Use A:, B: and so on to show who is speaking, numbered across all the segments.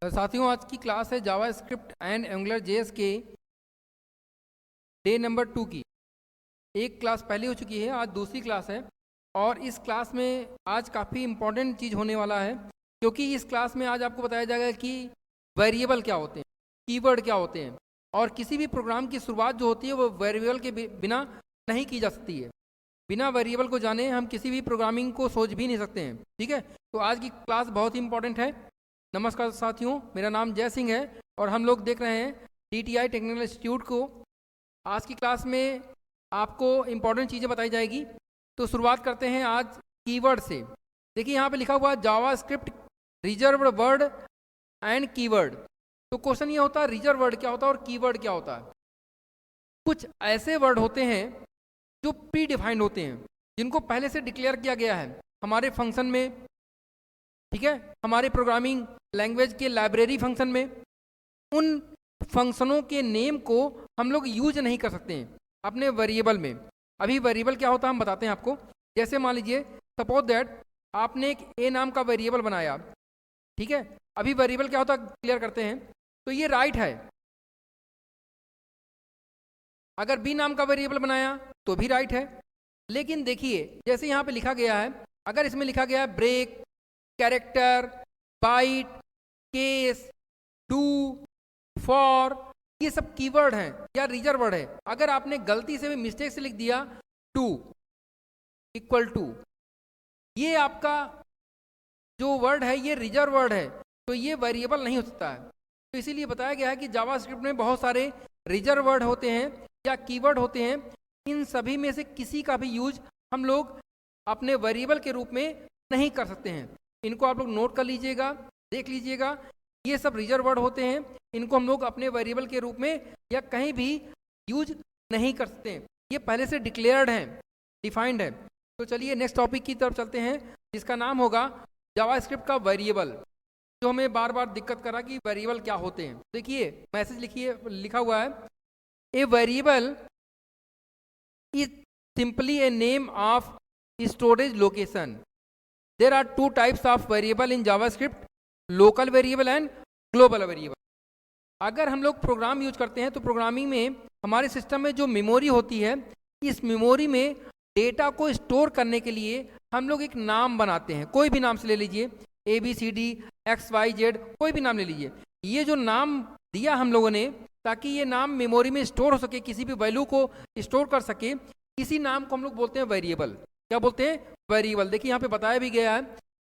A: साथियों, आज की क्लास है जावा स्क्रिप्ट एंड एंगुलर जेएस के डे नंबर 2 की। एक क्लास पहले हो चुकी है, आज दूसरी क्लास है। और इस क्लास में आज काफ़ी इम्पोर्टेंट चीज़ होने वाला है, क्योंकि इस क्लास में आज आपको बताया जाएगा कि वेरिएबल क्या होते हैं, कीवर्ड क्या होते हैं, और किसी भी प्रोग्राम की शुरुआत जो होती है वो वेरिएबल के बिना नहीं की जा सकती है। बिना वेरिएबल को जाने हम किसी भी प्रोग्रामिंग को सोच भी नहीं सकते हैं। ठीक है, तो आज की क्लास बहुत ही इंपॉर्टेंट है। नमस्कार साथियों, मेरा नाम जय सिंह है और हम लोग देख रहे हैं DTI टेक्निकल इंस्टीट्यूट को। आज की क्लास में आपको इम्पॉर्टेंट चीज़ें बताई जाएगी। तो शुरुआत करते हैं आज कीवर्ड से। देखिए यहाँ पे लिखा हुआ है JavaScript reserved word and keyword. तो क्वेश्चन ये होता है रिजर्व वर्ड क्या होता है और कीवर्ड क्या होता है। कुछ ऐसे वर्ड होते हैं जो प्री डिफाइंड होते हैं, जिनको पहले से डिक्लेयर किया गया है हमारे फंक्शन में। ठीक है, हमारे प्रोग्रामिंग लैंग्वेज के लाइब्रेरी फंक्शन में। उन फंक्शनों के नेम को हम लोग यूज नहीं कर सकते हैं अपने वेरिएबल में। अभी वेरिएबल क्या होता है हम बताते हैं आपको। जैसे मान लीजिए सपोज दैट आपने एक ए नाम का वेरिएबल बनाया। ठीक है, अभी वेरिएबल क्या होता है क्लियर करते हैं। तो ये राइट है। अगर बी नाम का वेरिएबल बनाया तो भी राइट है। लेकिन देखिए जैसे यहाँ पे लिखा गया है, अगर इसमें लिखा गया है break, character, byte, case, do, for, ये सब कीवर्ड हैं या रिजर्व वर्ड है। अगर आपने गलती से भी मिस्टेक से लिख दिया टू इक्वल टू, ये आपका जो वर्ड है ये रिजर्व वर्ड है, तो ये वेरिएबल नहीं हो सकता है। तो इसीलिए बताया गया है कि जावा स्क्रिप्ट में बहुत सारे रिजर्व वर्ड होते हैं या कीवर्ड होते हैं। इन सभी में से किसी का भी यूज हम लोग अपने वेरिएबल के रूप में नहीं कर सकते हैं। इनको आप लोग नोट कर लीजिएगा, देख लीजिएगा। ये सब रिजर्व वर्ड होते हैं, इनको हम लोग अपने वेरिएबल के रूप में या कहीं भी यूज नहीं कर सकते हैं। ये पहले से डिक्लेयर्ड है, डिफाइंड है। तो चलिए नेक्स्ट टॉपिक की तरफ चलते हैं, जिसका नाम होगा जावा स्क्रिप्ट का वेरिएबल, जो हमें बार बार दिक्कत करा कि वेरिएबल क्या होते हैं। देखिए मैसेज लिखिए, लिखा हुआ है a variable is simply a name of storage location. There are two types of variable in JavaScript, local variable and global variable. अगर हम लोग प्रोग्राम यूज करते हैं तो प्रोग्रामिंग में हमारे सिस्टम में जो मेमोरी होती है, इस मेमोरी में डेटा को स्टोर करने के लिए हम लोग एक नाम बनाते हैं। कोई भी नाम से ले लीजिए, ABCD XYZ, कोई भी नाम ले लीजिए। ये जो नाम दिया हम लोगों ने ताकि ये नाम मेमोरी में स्टोर हो सके, किसी भी वैल्यू को स्टोर कर सके, इसी नाम को हम लोग बोलते हैं वेरिएबल। क्या बोलते हैं? वेरिएबल। देखिए यहाँ पे बताया भी गया है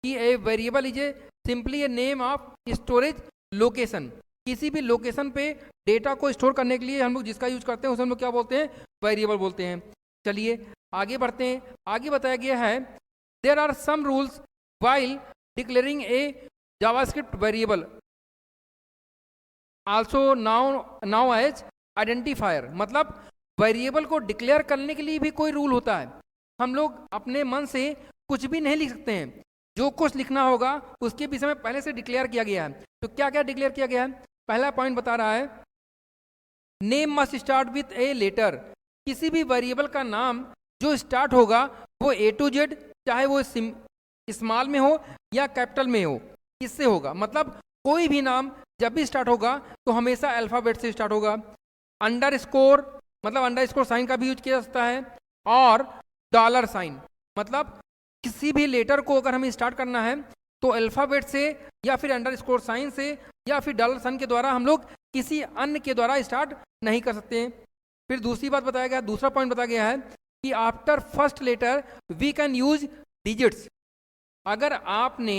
A: कि a variable is a simply a name of storage location. किसी भी लोकेशन पे डेटा को स्टोर करने के लिए हम लोग जिसका यूज करते हैं उसे हम लोग क्या बोलते हैं? वेरिएबल बोलते हैं। चलिए आगे बढ़ते हैं। आगे बताया गया है there are some rules while declaring a JavaScript variable also known as identifier. मतलब वेरिएबल को डिक्लेयर करने के लिए भी कोई रूल होता है। हम लोग अपने मन से कुछ भी नहीं लिख सकते हैं। जो कुछ लिखना होगा उसके विषय में पहले से डिक्लेयर किया गया है। तो क्या क्या डिक्लेयर किया गया है? पहला पॉइंट बता रहा है name must start with a letter. किसी भी वेरिएबल का नाम जो स्टार्ट होगा वो A to Z, चाहे वो स्मॉल में हो या कैपिटल में हो, इससे होगा। मतलब कोई भी नाम जब भी स्टार्ट होगा तो हमेशा अल्फाबेट से स्टार्ट होगा। अंडरस्कोर, मतलब अंडरस्कोर साइन का भी यूज किया जा सकता है। और डॉलर साइन, मतलब किसी भी लेटर को अगर हमें स्टार्ट करना है तो अल्फाबेट से या फिर अंडरस्कोर साइन से या फिर डॉलर साइन के द्वारा हम लोग किसी अन्य के द्वारा स्टार्ट नहीं कर सकते हैं। फिर दूसरी बात बताया गया, दूसरा पॉइंट बताया गया है कि after first letter we can use digits. अगर आपने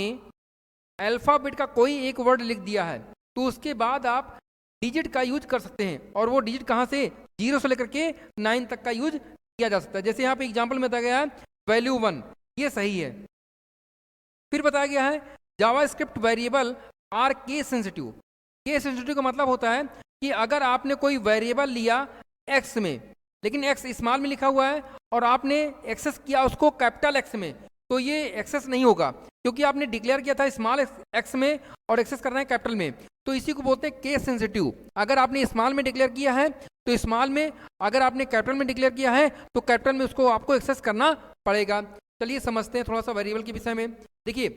A: अल्फाबेट का कोई एक वर्ड लिख दिया है तो उसके बाद आप डिजिट का यूज कर सकते हैं। और वो डिजिट कहाँ से? 0 से लेकर के 9 तक का यूज किया जा सकता है। जैसे यहाँ पे एग्जांपल में बताया गया है वैल्यू 1, ये सही है। फिर बताया गया है JavaScript variable are case sensitive. Case sensitive का मतलब होता है कि अगर आपने कोई वेरिएबल लिया एक्स में, लेकिन एक्स स्मॉल में लिखा हुआ है और आपने एक्सेस किया उसको कैपिटल एक्स में, तो ये एक्सेस नहीं होगा, क्योंकि आपने डिक्लेयर किया था स्मॉल एक्स में और एक्सेस करना है कैपिटल में। तो इसी को बोलते हैं केस सेंसिटिव। अगर आपने स्मॉल में डिक्लेयर किया है तो स्मॉल में, अगर आपने कैपिटल में डिक्लेयर किया है तो कैपिटल में उसको आपको एक्सेस करना पड़ेगा। चलिए समझते हैं थोड़ा सा वेरिएबल के विषय में। देखिए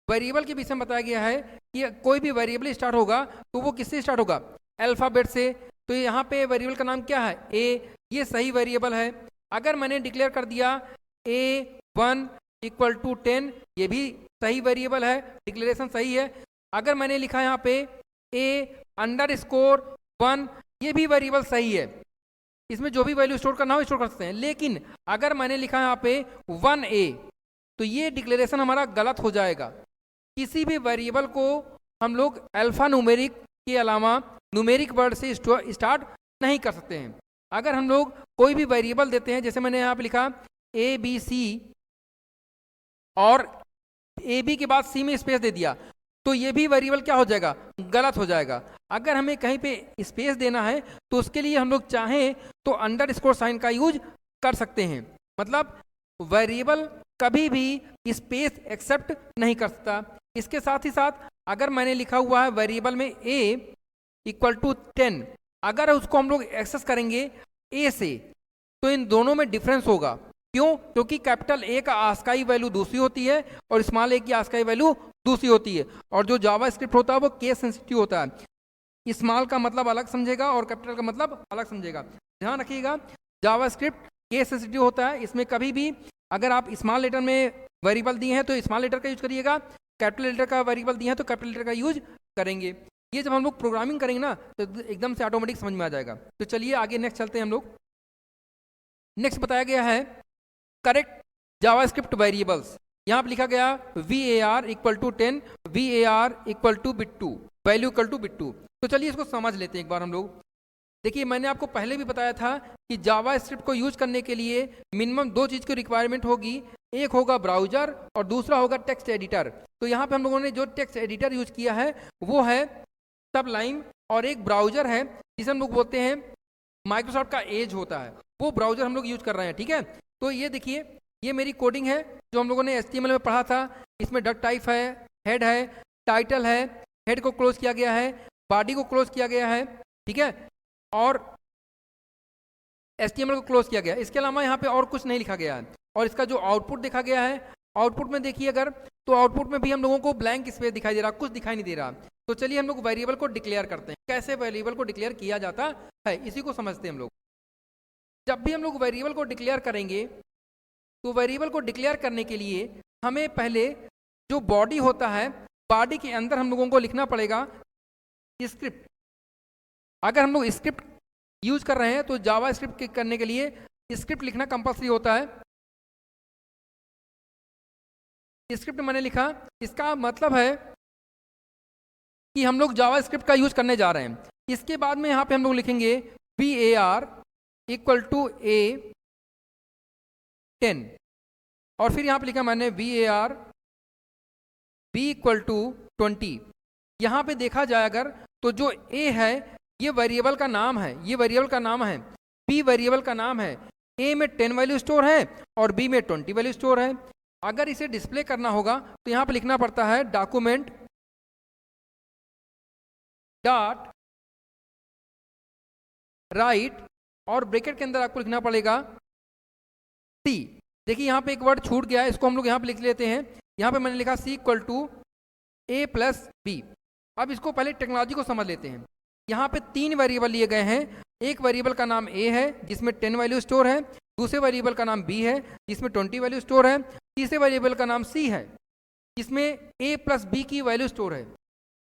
A: वेरिएबल के विषय में बताया गया है कि कोई भी वेरिएबल स्टार्ट होगा तो वो किससे स्टार्ट होगा, अल्फ़ाबेट से। तो यहाँ पे वेरिएबल का नाम क्या है, ए, ये सही वेरिएबल है। अगर मैंने डिक्लेयर कर दिया A1 इक्वल टू 10, ये भी सही वेरिएबल है, डिक्लेरेशन सही है। अगर मैंने लिखा यहाँ पे A_1, ये भी वेरिएबल सही है, इसमें जो भी वैल्यू स्टोर करना हो स्टोर कर सकते हैं। लेकिन अगर मैंने लिखा यहाँ पे 1A, तो ये डिक्लेरेशन हमारा गलत हो जाएगा। किसी भी वेरिएबल को हम लोग अल्फा न्यूमेरिक के अलावा न्यूमेरिक वर्ड से स्टार्ट नहीं कर सकते हैं। अगर हम लोग कोई भी वेरिएबल देते हैं, जैसे मैंने यहाँ पे लिखा ABC और AB के बाद C में स्पेस दे दिया, तो ये भी वेरिएबल क्या हो जाएगा, गलत हो जाएगा। अगर हमें कहीं पे स्पेस देना है तो उसके लिए हम लोग चाहें तो अंडरस्कोर साइन का यूज कर सकते हैं। मतलब वेरिएबल कभी भी स्पेस एक्सेप्ट नहीं कर सकता। इसके साथ ही साथ अगर मैंने लिखा हुआ है वेरिएबल में A इक्वल टू 10, अगर उसको हम लोग एक्सेस करेंगे A से, तो इन दोनों में डिफरेंस होगा। क्यों? क्योंकि कैपिटल A का आस्काई वैल्यू दूसरी होती है और स्मॉल a की आस्काई वैल्यू दूसरी होती है। और जो जावा स्क्रिप्ट होता है वो केस सेंसिटिव होता है, स्मॉल का मतलब अलग समझेगा और कैपिटल का मतलब अलग समझेगा। ध्यान रखिएगा, जावा स्क्रिप्ट केस सेंसिटिव होता है। इसमें कभी भी अगर आप स्मॉल लेटर में वेरिएबल दिए हैं तो स्मॉल लेटर का यूज करिएगा, कैपिटल लेटर का वेरिएबल दिए हैं तो कैपिटल लेटर का यूज करेंगे। ये जब हम लोग प्रोग्रामिंग करेंगे ना तो एकदम से ऑटोमेटिक समझ में आ जाएगा। तो चलिए आगे नेक्स्ट चलते हैं हम लोग। नेक्स्ट बताया गया है करेक्ट जावास्क्रिप्ट वेरिएबल्स। यहाँ पर लिखा गया VAR equal to 10, VAR equal to bit2, value equal to bit2। तो चलिए इसको समझ लेते हैं एक बार हम लोग। देखिए मैंने आपको पहले भी बताया था कि जावा स्क्रिप्ट को यूज करने के लिए मिनिमम दो चीज़ की रिक्वायरमेंट होगी, एक होगा ब्राउजर और दूसरा होगा टेक्स्ट एडिटर। तो यहाँ पे हम लोगों ने जो टेक्स्ट एडिटर यूज किया है वो है सबलाइन, और एक ब्राउजर है जिसे हम लोग बोलते हैं माइक्रोसॉफ्ट का एज होता है, वो ब्राउजर हम लोग यूज कर रहे हैं। ठीक है, तो ये देखिए ये मेरी कोडिंग है जो हम लोगों ने HTML में पढ़ा था। इसमें डक टाइप है, हेड है, टाइटल है, हेड को क्लोज किया गया है, बॉडी को क्लोज किया गया है, ठीक है, और HTML को क्लोज किया गया है। इसके अलावा यहाँ पे और कुछ नहीं लिखा गया है। और इसका जो आउटपुट देखा गया है, आउटपुट में देखिए अगर, तो आउटपुट में भी हम लोगों को ब्लैंक स्पेस दिखाई दे रहा, कुछ दिखाई नहीं दे रहा। तो चलिए हम लोग वेरिएबल को डिक्लेयर करते हैं। कैसे वेरिएबल को डिक्लेयर किया जाता है इसी को समझते हैं हम लोग। जब भी हम लोग वेरिएबल को डिक्लेयर करेंगे तो वेरिएबल को डिक्लेयर करने के लिए हमें पहले जो बॉडी होता है, बॉडी के अंदर हम लोगों को लिखना पड़ेगा स्क्रिप्ट। अगर हम लोग स्क्रिप्ट यूज कर रहे हैं तो जावा स्क्रिप्ट करने के लिए स्क्रिप्ट लिखना कंपल्सरी होता है। स्क्रिप्ट मैंने लिखा, इसका मतलब है कि हम लोग जावा स्क्रिप्ट का यूज करने जा रहे हैं। इसके बाद में यहाँ पे हम लोग लिखेंगे VAR इक्वल टू A10, और फिर यहाँ पे लिखा मैंने VAR B इक्वल टू 20। यहाँ पे देखा जाए अगर तो जो A है ये वेरिएबल का नाम है, ये वेरिएबल का नाम है, B वेरिएबल का नाम है। A में 10 वैल्यू स्टोर है और B में 20 वैल्यू स्टोर है। अगर इसे डिस्प्ले करना होगा तो यहाँ पे लिखना पड़ता है डॉक्यूमेंट डॉट राइट, और ब्रैकेट के अंदर आपको लिखना पड़ेगा C। देखिए यहाँ पे एक वर्ड छूट गया है, इसको हम लोग यहाँ पे लिख लेते हैं। यहाँ पे मैंने लिखा C इक्वल टू A+B। अब इसको पहले टेक्नोलॉजी को समझ लेते हैं। यहाँ पे 3 वेरिएबल लिए गए हैं। एक वेरिएबल का नाम A है जिसमें 10 वैल्यू स्टोर है, दूसरे वेरिएबल का नाम B है जिसमें 20 वैल्यू स्टोर है, तीसरे वेरिएबल का नाम C है जिसमें A+B की वैल्यू स्टोर है।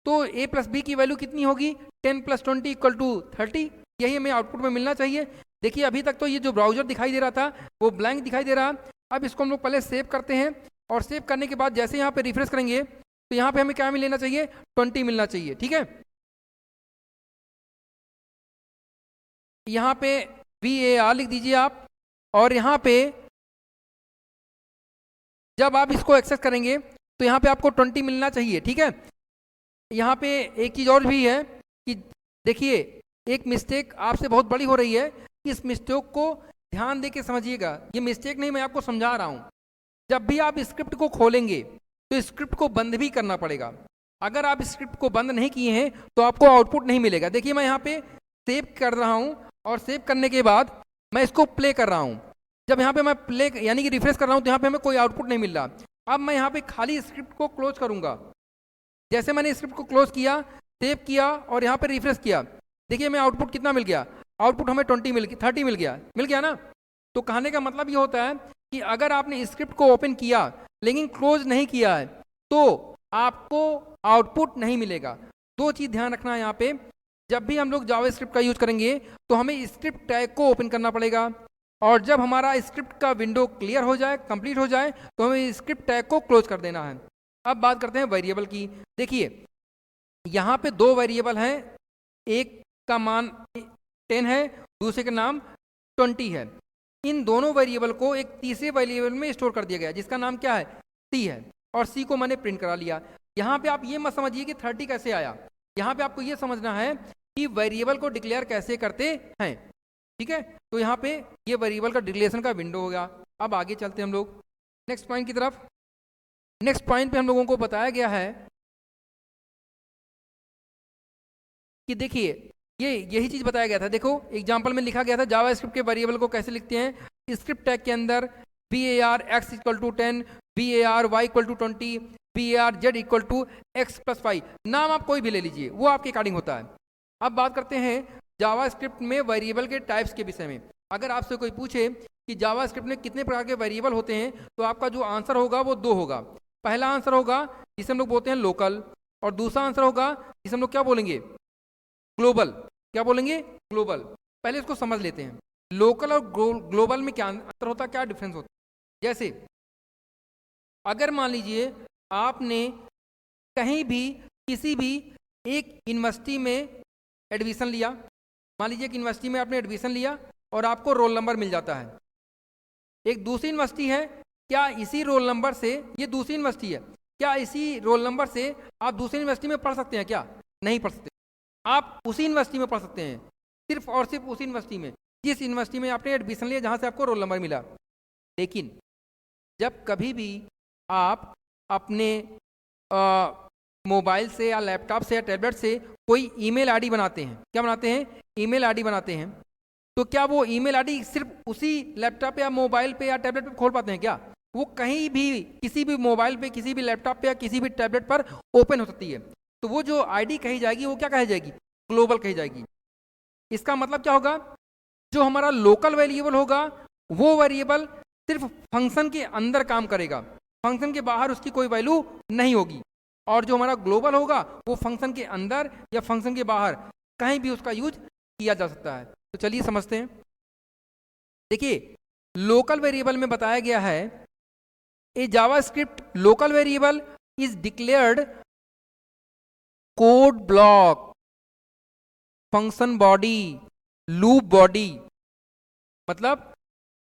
A: तो A+B की वैल्यू कितनी होगी, 10 + 20 इक्वल टू 30। यही हमें आउटपुट में मिलना चाहिए। देखिए अभी तक तो ये जो ब्राउजर दिखाई दे रहा था वो ब्लैंक दिखाई दे रहा। अब इसको हम लोग पहले सेव करते हैं, और सेव करने के बाद जैसे यहाँ पे रिफ्रेश करेंगे तो यहाँ पे हमें क्या मिलना चाहिए, 20 मिलना चाहिए। ठीक है, यहाँ पे VAR लिख दीजिए आप, और यहाँ पे जब आप इसको एक्सेस करेंगे तो यहाँ पे आपको 20 मिलना चाहिए। ठीक है, यहाँ पे एक चीज़ और भी है कि देखिए एक मिस्टेक आपसे बहुत बड़ी हो रही है, इस मिस्टेक को ध्यान दे के समझिएगा। ये मिस्टेक नहीं, मैं आपको समझा रहा हूँ। जब भी आप स्क्रिप्ट को खोलेंगे तो स्क्रिप्ट को बंद भी करना पड़ेगा। अगर आप स्क्रिप्ट को बंद नहीं किए हैं तो आपको आउटपुट नहीं मिलेगा। देखिए मैं यहाँ पे सेव कर रहा हूँ, और सेव करने के बाद मैं इसको प्ले कर रहा हूँ। जब यहाँ पे मैं प्ले यानी कि रिफ्रेश कर रहा हूँ तो यहाँ पे हमें कोई आउटपुट नहीं मिल रहा। अब मैं यहाँ पे खाली स्क्रिप्ट को क्लोज करूँगा। जैसे मैंने स्क्रिप्ट को क्लोज किया, सेव किया और यहाँ पे रिफ्रेश किया, देखिए हमें आउटपुट कितना मिल गया, आउटपुट हमें 30 मिल गया ना। तो कहने का मतलब ये होता है कि अगर आपने स्क्रिप्ट को ओपन किया लेकिन क्लोज नहीं किया है तो आपको आउटपुट नहीं मिलेगा। दो चीज़ ध्यान रखना है यहाँ पे, जब भी हम लोग जावास्क्रिप्ट का यूज करेंगे तो हमें स्क्रिप्ट टैग को ओपन करना पड़ेगा, और जब हमारा स्क्रिप्ट का विंडो क्लियर हो जाए, कंप्लीट हो जाए, तो हमें स्क्रिप्ट टैग को क्लोज कर देना है। अब बात करते हैं वेरिएबल की। देखिए यहाँ पे दो वेरिएबल हैं, एक का मान 10 है, दूसरे का नाम 20 है। इन दोनों वेरिएबल को एक तीसरे वेरिएबल में स्टोर कर दिया गया जिसका नाम क्या है, सी है, और सी को मैंने प्रिंट करा लिया। यहाँ पे आप ये मत समझिए कि 30 कैसे आया, यहाँ पे आपको ये समझना है कि वेरिएबल को डिक्लेयर कैसे करते हैं। ठीक है, तो यहाँ पे ये वेरिएबल का डिक्लेरेशन का विंडो हो गया। अब आगे चलते हैं हम लोग नेक्स्ट पॉइंट की तरफ। नेक्स्ट पॉइंट पे हम लोगों को बताया गया है कि देखिए यही चीज बताया गया था। देखो एग्जांपल में लिखा गया था जावास्क्रिप्ट के वेरिएबल को कैसे लिखते हैं। स्क्रिप्ट टैग के अंदर var x equal to 10, var y equal to 20, var z equal to x plus 5, नाम आप कोई भी ले लीजिए, वो आपके अकॉर्डिंग होता है। अब बात करते हैं जावास्क्रिप्ट में वेरिएबल के टाइप्स के विषय में। अगर आपसे कोई पूछे कि जावास्क्रिप्ट में कितने प्रकार के वेरिएबल होते हैं तो आपका जो आंसर होगा वो दो होगा। पहला आंसर होगा जिसे हम लोग बोलते हैं लोकल, और दूसरा आंसर होगा जिसे हम लोग क्या बोलेंगे, ग्लोबल। क्या बोलेंगे, ग्लोबल। पहले इसको समझ लेते हैं, लोकल और ग्लोबल में क्या अंतर होता है, क्या डिफरेंस होता है। जैसे अगर मान लीजिए आपने कहीं भी किसी भी एक यूनिवर्सिटी में एडमिशन लिया, मान लीजिए कि यूनिवर्सिटी में आपने एडमिशन लिया और आपको रोल नंबर मिल जाता है। एक दूसरी यूनिवर्सिटी है, क्या इसी रोल नंबर से, ये दूसरी यूनिवर्सिटी है, क्या इसी रोल नंबर से आप दूसरी यूनिवर्सिटी में पढ़ सकते हैं, क्या नहीं पढ़ सकते। आप उसी यूनिवर्सिटी में पढ़ सकते हैं, सिर्फ और सिर्फ उसी यूनिवर्सिटी में, जिस यूनिवर्सिटी में आपने एडमिशन लिया जहाँ से आपको रोल नंबर मिला। लेकिन जब कभी भी आप अपने मोबाइल से या लैपटॉप से या टैबलेट से कोई ईमेल आईडी बनाते हैं, क्या बनाते हैं, ईमेल आईडी बनाते हैं, तो क्या वो ईमेल आईडी सिर्फ उसी लैपटॉप या मोबाइल पे या टैबलेट पे खोल पाते हैं, क्या वो कहीं भी किसी भी मोबाइल पे, किसी भी लैपटॉप पे या किसी भी टैबलेट पर ओपन हो सकती है। तो वो जो आईडी कही जाएगी वो क्या कही जाएगी, ग्लोबल कही जाएगी। इसका मतलब क्या होगा, जो हमारा लोकल वेरिएबल होगा वो वेरिएबल सिर्फ फंक्शन के अंदर काम करेगा, फंक्शन के बाहर उसकी कोई वैल्यू नहीं होगी, और जो हमारा ग्लोबल होगा वो फंक्शन के अंदर या फंक्शन के बाहर कहीं भी उसका यूज किया जा सकता है। तो चलिए समझते हैं। देखिए लोकल वेरिएबल में बताया गया है, a JavaScript local variable is declared code block, function body, loop body. मतलब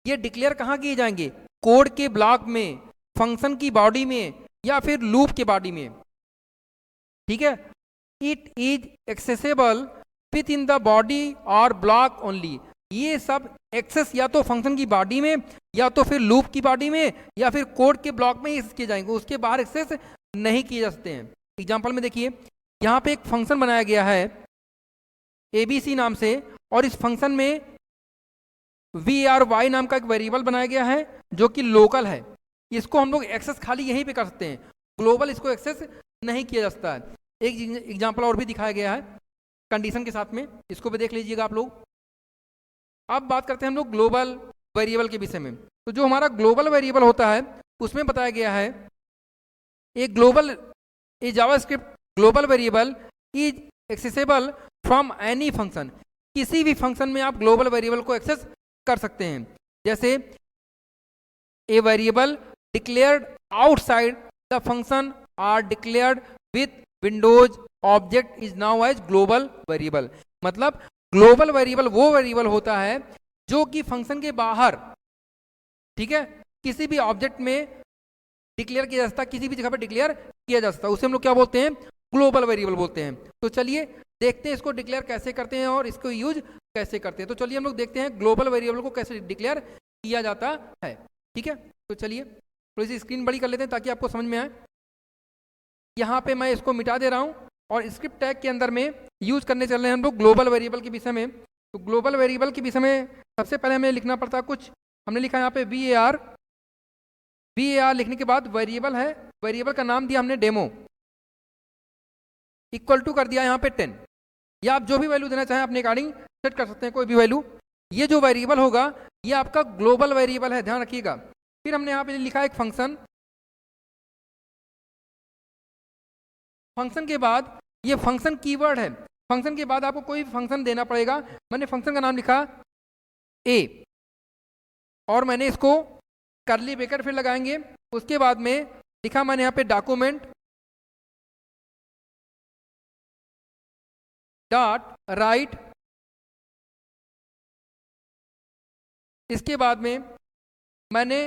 A: ये डिक्लेयर कहाँ किए जाएंगे, कोड के ब्लॉक में, फंक्शन की बॉडी में, या फिर लूप के बॉडी में। ठीक है, it is accessible with in the body और ब्लॉक ओनली। ये सब एक्सेस या तो फंक्शन की बॉडी में, या तो फिर लूप की बॉडी में, या फिर कोड के ब्लॉक में ही किए जाएंगे, उसके बाहर एक्सेस नहीं किए जा सकते हैं। एग्जाम्पल में देखिए यहाँ पे एक फंक्शन बनाया गया है ABC नाम से, और इस फंक्शन में var नाम का एक वेरिएबल बनाया गया है जो कि लोकल है। इसको हम लोग एक्सेस खाली यहीं पे कर सकते हैं, ग्लोबल इसको एक्सेस नहीं किया जा सकता है। एक एग्जांपल और भी दिखाया गया है कंडीशन के साथ में, इसको भी देख लीजिएगा आप लोग। अब बात करते हैं हम लोग ग्लोबल वेरिएबल के विषय में। तो जो हमारा ग्लोबल वेरिएबल होता है उसमें बताया गया है a JavaScript global variable is accessible from any function. किसी भी फंक्शन में आप ग्लोबल वेरिएबल को एक्सेस कर सकते हैं। जैसे a variable declared outside the function or declared with windows object is known as global variable. मतलब ग्लोबल वेरिएबल वो वेरिएबल होता है जो कि फंक्शन के बाहर, ठीक है, किसी भी ऑब्जेक्ट में डिक्लेयर किया जा सकता है, किसी भी जगह पर डिक्लेयर किया जा सकता है, उसे हम लोग क्या बोलते हैं, ग्लोबल वेरिएबल बोलते हैं। तो चलिए देखते हैं इसको डिक्लेयर कैसे करते हैं और इसको यूज कैसे करते हैं। तो चलिए हम लोग देखते हैं ग्लोबल वेरिएबल को कैसे डिक्लेयर किया जाता है। ठीक है, तो चलिए थोड़ी सी स्क्रीन बड़ी कर लेते हैं ताकि आपको समझ में आए। यहाँ पे मैं इसको मिटा दे रहा हूँ और स्क्रिप्ट टैग के अंदर में यूज करने चल रहे हैं हम लोग ग्लोबल वेरिएबल के विषय में। तो ग्लोबल वेरिएबल के विषय में सबसे पहले हमें लिखना पड़ता है कुछ, हमने लिखा है यहाँ पे var var लिखने के बाद वेरिएबल है, वेरिएबल का नाम दिया हमने डेमो, इक्वल टू कर दिया यहाँ पे 10, या आप जो भी वैल्यू देना चाहें अपने अकॉर्डिंग सेट कर सकते हैं कोई भी वैल्यू। ये जो वेरिएबल होगा ये आपका ग्लोबल वेरिएबल है, ध्यान रखिएगा। फिर हमने यहाँ पे लिखा एक फंक्शन, फंक्शन के बाद ये फंक्शन कीवर्ड है, फंक्शन के बाद आपको कोई फंक्शन देना पड़ेगा। मैंने फंक्शन का नाम लिखा ए, और मैंने इसको करली ब्रैकेट फिर लगाएंगे। उसके बाद में लिखा मैंने यहाँ पे डॉक्यूमेंट डॉट राइट, इसके बाद में मैंने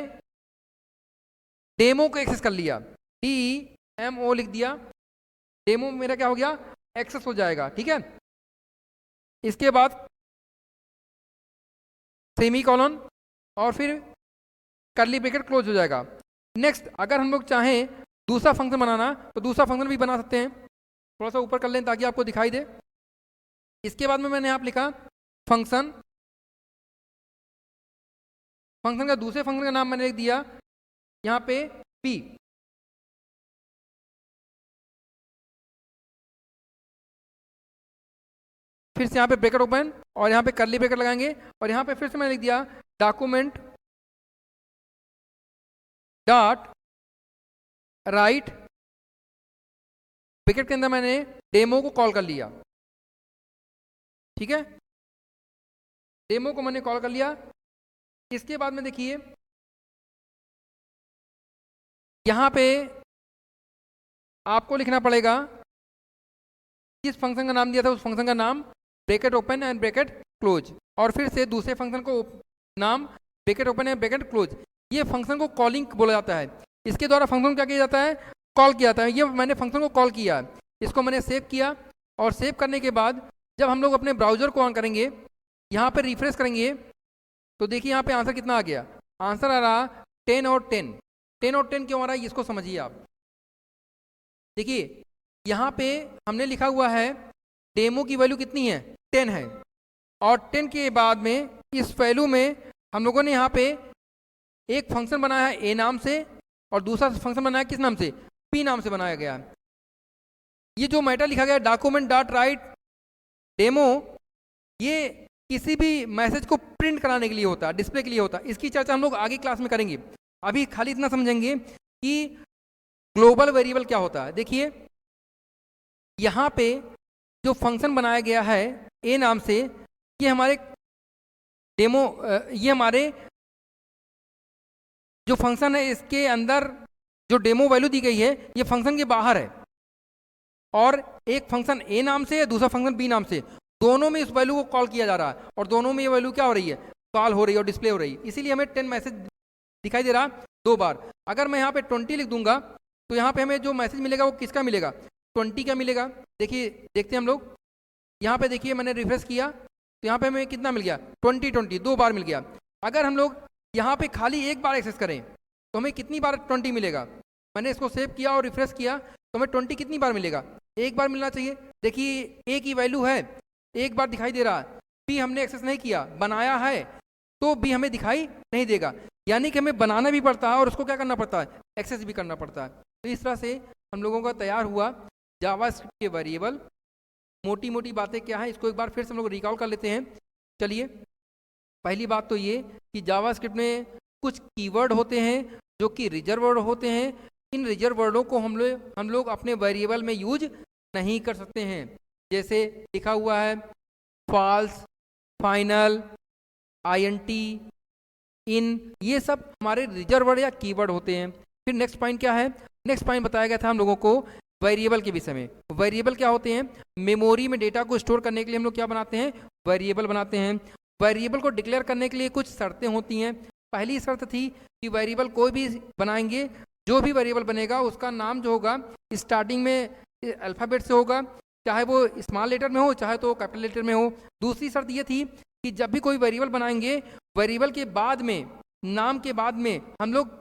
A: डेमो को एक्सेस कर लिया, DEMO लिख दिया, डेमो मेरा क्या हो गया, एक्सेस हो जाएगा, ठीक है। इसके बाद सेमी कॉलन और फिर करली ब्रैकेट क्लोज हो जाएगा। नेक्स्ट अगर हम लोग चाहें दूसरा फंक्शन बनाना तो दूसरा फंक्शन भी बना सकते हैं, थोड़ा सा ऊपर कर लें ताकि आपको दिखाई दे। इसके बाद में मैंने यहाँ लिखा फंक्शन, फंक्शन का दूसरे फंक्शन का नाम मैंने लिख दिया यहाँ पे p, फिर से यहाँ पे ब्रैकेट ओपन और यहाँ पे करली ब्रैकेट लगाएंगे, और यहाँ पे फिर से मैंने लिख दिया डॉक्यूमेंट डॉट राइट, ब्रैकेट के अंदर मैंने डेमो को कॉल कर लिया, ठीक है, डेमो को मैंने कॉल कर लिया। इसके बाद में देखिए यहाँ पे आपको लिखना पड़ेगा जिस फंक्शन का नाम दिया था उस फंक्शन का नाम, bracket open and bracket close, और फिर से दूसरे फंक्शन को नाम bracket open and bracket close. ये फंक्शन को कॉलिंग बोला जाता है, इसके द्वारा फंक्शन को क्या किया जाता है, कॉल किया जाता है। ये मैंने फंक्शन को कॉल किया, इसको मैंने सेव किया, और सेव करने के बाद जब हम लोग अपने ब्राउजर को ऑन करेंगे, यहाँ पे रिफ्रेश करेंगे, तो देखिए यहाँ पे आंसर कितना आ गया, आंसर आ रहा 10 और 10। 10 और 10 क्यों आ रहा है इसको समझिए आप। देखिए यहाँ पे हमने लिखा हुआ है डेमो की वैल्यू कितनी है, 10 है, और 10 के बाद में इस वैल्यू में हम लोगों ने यहाँ पे एक फंक्शन बनाया है ए नाम से, और दूसरा फंक्शन बनाया किस नाम से, पी नाम से बनाया गया है। ये जो मैटर लिखा गया डॉक्यूमेंट डॉट राइट डेमो, ये किसी भी मैसेज को प्रिंट कराने के लिए होता है, डिस्प्ले के लिए होता है। इसकी चर्चा हम लोग आगे क्लास में करेंगे, अभी खाली इतना समझेंगे कि ग्लोबल वेरिएबल क्या होता है। देखिए यहाँ पे जो फंक्शन बनाया गया है ए नाम से, ये हमारे डेमो, ये हमारे जो फंक्शन है इसके अंदर जो डेमो वैल्यू दी गई है ये फंक्शन के बाहर है, और एक फंक्शन ए नाम से दूसरा फंक्शन बी नाम से, दोनों में इस वैल्यू को कॉल किया जा रहा है, और दोनों में ये वैल्यू क्या हो रही है, कॉल हो रही है और डिस्प्ले हो रही है। इसीलिए हमें 10 मैसेज दिखाई दे रहा 2 बार। अगर मैं यहाँ पे 20 लिख दूंगा तो यहाँ पे हमें जो मैसेज मिलेगा वो किसका मिलेगा, 20 का मिलेगा। देखिए देखते हैं हम लोग, यहाँ पे देखिए मैंने रिफ्रेश किया तो यहाँ पे हमें कितना मिल गया, 20 2 बार मिल गया। अगर हम लोग यहाँ पे खाली एक बार एक्सेस करें तो हमें कितनी बार 20 मिलेगा। मैंने इसको सेव किया और रिफ्रेश किया तो हमें 20 कितनी बार मिलेगा, एक बार मिलना चाहिए। देखिए ए की वैल्यू है, एक बार दिखाई दे रहा है, बी हमने एक्सेस नहीं किया, बनाया है तो बी हमें दिखाई नहीं देगा, यानी कि हमें बनाना भी पड़ता है और उसको क्या करना पड़ता है, एक्सेस भी करना पड़ता है। तो इस तरह से हम लोगों का तैयार हुआ जावास्क्रिप्ट के वेरिएबल। मोटी मोटी बातें क्या है इसको एक बार फिर से हम लोग रिकॉल कर लेते हैं। चलिए, पहली बात तो ये कि जावास्क्रिप्ट में कुछ कीवर्ड होते हैं जो कि रिजर्व वर्ड होते हैं। इन रिजर्व वर्डों को हम लोग अपने वेरिएबल में यूज नहीं कर सकते हैं। जैसे लिखा हुआ है फॉल्स, फाइनल, INT, इन, ये सब हमारे रिजर्व वर्ड या कीवर्ड होते हैं। फिर नेक्स्ट पॉइंट क्या है, नेक्स्ट पॉइंट बताया गया था हम लोगों को वेरिएबल के विषय में। वेरिएबल क्या होते हैं, मेमोरी में डेटा को स्टोर करने के लिए हम लोग क्या बनाते हैं, वेरिएबल बनाते हैं। वेरिएबल को डिक्लेयर करने के लिए कुछ शर्तें होती हैं। पहली शर्त थी कि वेरिएबल कोई भी बनाएंगे, जो भी वेरिएबल बनेगा उसका नाम जो होगा स्टार्टिंग में अल्फ़ाबेट से होगा, चाहे वो स्मॉल लेटर में हो चाहे तो कैपिटल लेटर में हो। दूसरी शर्त ये थी कि जब भी कोई वेरिएबल बनाएंगे, वेरिएबल के बाद में, नाम के बाद में हम लोग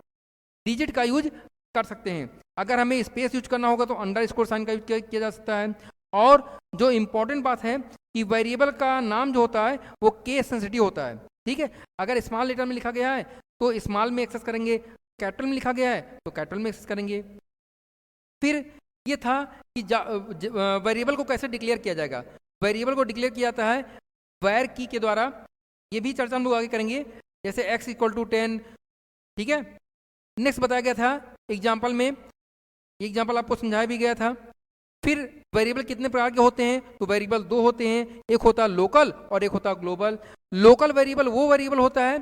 A: डिजिट का यूज कर सकते हैं। अगर हमें स्पेस यूज करना होगा तो अंडरस्कोर साइन का यूज किया जा सकता है। और जो इम्पोर्टेंट बात है कि वेरिएबल का नाम जो होता है वो केस सेंसिटिव होता है, ठीक है। अगर स्मॉल लेटर में लिखा गया है तो स्मॉल में एक्सेस करेंगे, कैपिटल में लिखा गया है तो कैपिटल में एक्सेस करेंगे। फिर ये था कि वेरिएबल को कैसे डिक्लेयर किया जाएगा। वेरिएबल को डिक्लेयर किया जाता है वैर की के द्वारा। ये भी चर्चा हम लोग आगे करेंगे, जैसे x = 10, ठीक है। नेक्स्ट बताया गया था एग्जाम्पल में, ये एग्जाम्पल आपको समझाया भी गया था। फिर वेरिएबल कितने प्रकार के होते हैं, तो वेरिएबल 2 होते हैं, एक होता है लोकल और एक होता है ग्लोबल। लोकल वेरिएबल वो वेरिएबल होता है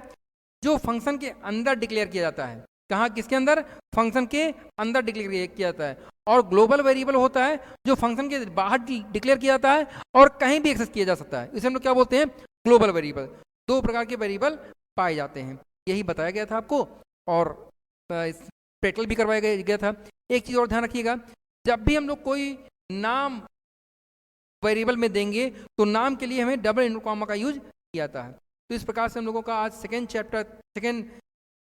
A: जो फंक्शन के अंदर डिक्लेयर किया जाता है। कहाँ, किसके अंदर, फंक्शन के अंदर डिक्लेयर किया जाता है। और ग्लोबल वेरिएबल होता है जो फंक्शन के बाहर डिक्लेयर किया जाता है और कहीं भी एक्सेस किया जा सकता है, इसे हम लोग क्या बोलते हैं, ग्लोबल वेरिएबल। 2 प्रकार के वेरिएबल पाए जाते हैं, यही बताया गया था आपको और प्रैक्टिकल भी करवाया गया था। एक चीज़ और ध्यान रखिएगा, जब भी हम लोग कोई नाम वेरिएबल में देंगे तो नाम के लिए हमें डबल इंटू कॉमा का यूज किया जाता है। तो इस प्रकार से हम लोगों का आज सेकेंड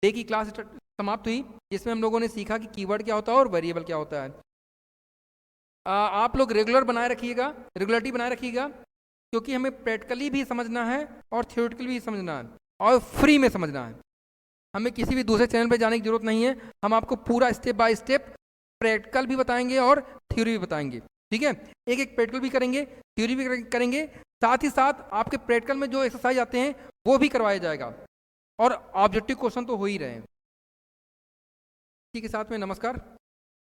A: डे की क्लास समाप्त हुई, जिसमें हम लोगों ने सीखा कि कीवर्ड क्या होता है और वेरिएबल क्या होता है। आप लोग रेगुलर बनाए रखिएगा, रेगुलरिटी बनाए रखिएगा, क्योंकि हमें प्रैक्टिकली भी समझना है और थ्योरेटिकली भी समझना है और फ्री में समझना है। हमें किसी भी दूसरे चैनल पे जाने की जरूरत नहीं है, हम आपको पूरा स्टेप बाय स्टेप प्रैक्टिकल भी बताएंगे और थ्योरी भी बताएंगे, ठीक है। एक एक प्रैक्टिकल भी करेंगे, थ्योरी भी करेंगे, साथ ही साथ आपके प्रैक्टिकल में जो एक्सरसाइज आते हैं वो भी करवाया जाएगा और ऑब्जेक्टिव क्वेश्चन तो हो ही रहे हैं। ठीक है, साथ में नमस्कार।